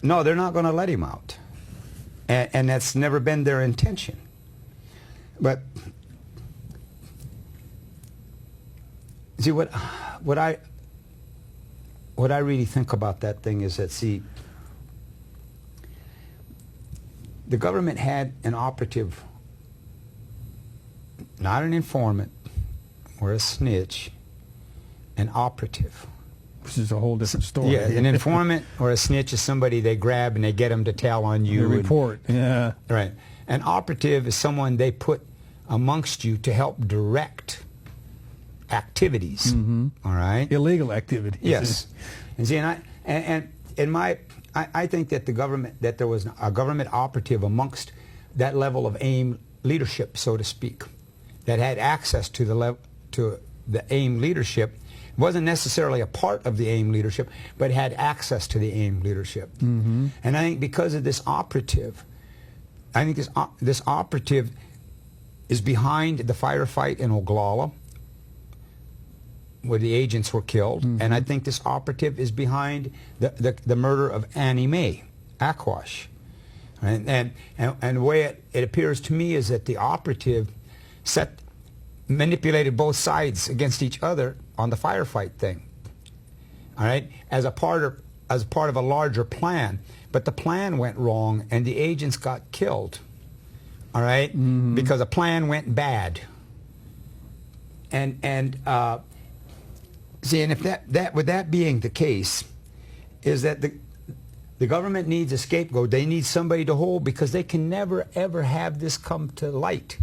No, they're not going to let him out. And that's never been their intention. But see, what I really think about that thing is that, see, the government had an operative, not an informant or a snitch, an operative. Which is a whole different story. Yeah, an informant or a snitch is somebody they grab and they get them to tell on you. The report, yeah. Right. An operative is someone they put amongst you to help direct activities. All right. Illegal activities. Yes. And see, I think that the government, that there was a government operative amongst that level of AIM leadership, so to speak, that had access to the AIM leadership. Wasn't necessarily a part of the AIM leadership, but had access to the AIM leadership. And I think because of this operative, I think this operative is behind the firefight in Oglala, where the agents were killed, and I think this operative is behind the murder of Annie Mae Aquash. And the way it appears to me is that the operative manipulated both sides against each other on the firefight thing, all right, as a part of a larger plan. But the plan went wrong, and the agents got killed, all right, because the plan went bad. And see, and if with that being the case, is that the government needs a scapegoat. They need somebody to hold, because they can never ever have this come to light.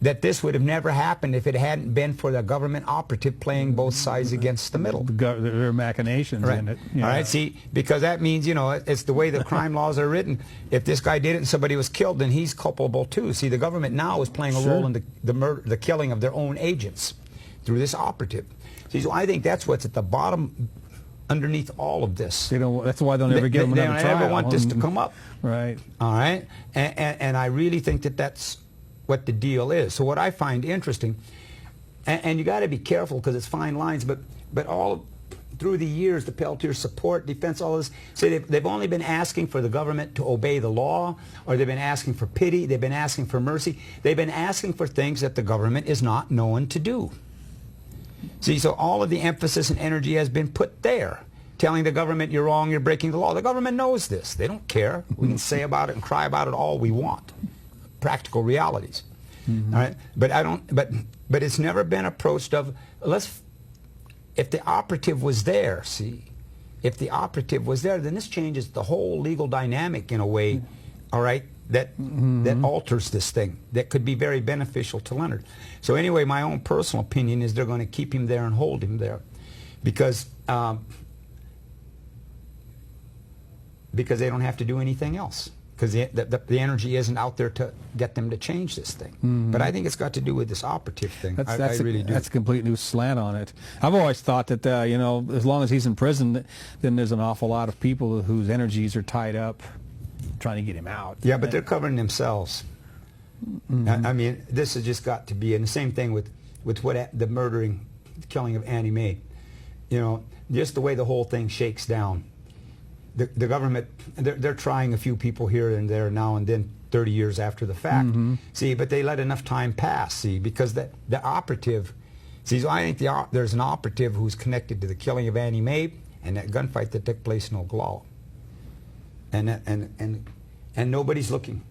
That this would have never happened if it hadn't been for the government operative playing both sides against the middle. There are machinations in it. Yeah. All right, see, because that means, you know, it's the way the crime laws are written. If this guy did it and somebody was killed, then he's culpable too. See, the government now is playing a role in the murder, the killing of their own agents through this operative. See, so I think that's what's at the bottom, underneath all of this. They don't. That's why they'll never give them another trial. They don't ever want this to come up. Right. All right, and I really think that that's what the deal is. So what I find interesting, and you got to be careful because it's fine lines, but all through the years, the Peltier support, defense, all this, say they've only been asking for the government to obey the law, or they've been asking for pity, they've been asking for mercy, they've been asking for things that the government is not known to do. See, so all of the emphasis and energy has been put there, telling the government you're wrong, you're breaking the law. The government knows this. They don't care. We can say about it and cry about it all we want. Practical realities. All right, but it's never been approached of, if the operative was there, see, if the operative was there, then this changes the whole legal dynamic in a way, all right, that alters this thing, that could be very beneficial to Leonard. So anyway, my own personal opinion is they're going to keep him there and hold him there, because they don't have to do anything else. Because the energy isn't out there to get them to change this thing. But I think it's got to do with this operative thing. I really do. That's a complete new slant on it. I've always thought that, you know, as long as he's in prison, then there's an awful lot of people whose energies are tied up trying to get him out. Yeah, but they're covering themselves. I mean, this has just got to be, and the same thing with the killing of Annie Mae. You know, just the way the whole thing shakes down. The government, they're trying a few people here and there now and then 30 years after the fact. See, but they let enough time pass, see, because the operative, see, so I think there's an operative who's connected to the killing of Annie Mae and that gunfight that took place in Oglala. And nobody's looking.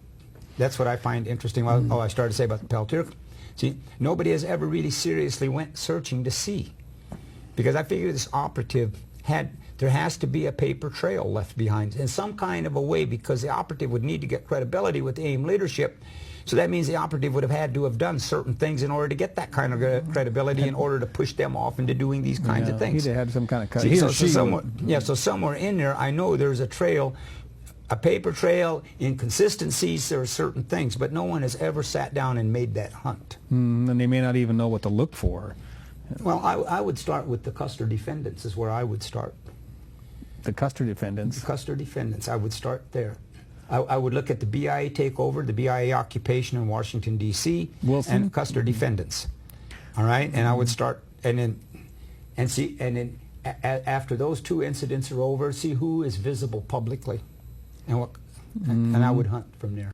That's what I find interesting. I started to say about the Peltier. See, nobody has ever really seriously went searching to see. Because I figure this operative there has to be a paper trail left behind in some kind of a way, because the operative would need to get credibility with the AIM leadership. So that means the operative would have had to have done certain things in order to get that kind of credibility, in order to push them off into doing these kinds of things. He'd have had some kind of cut. So somewhere in there, I know there's a trail, a paper trail, inconsistencies, there are certain things, but no one has ever sat down and made that hunt. And they may not even know what to look for. Well, I would start with the Custer defendants is where I would start. The Custer defendants? The Custer defendants, I would start there. I would look at the BIA takeover, the BIA occupation in Washington, D.C., and Custer defendants. All right? And I would start, and then after those two incidents are over, see who is visible publicly. and what, and I would hunt from there.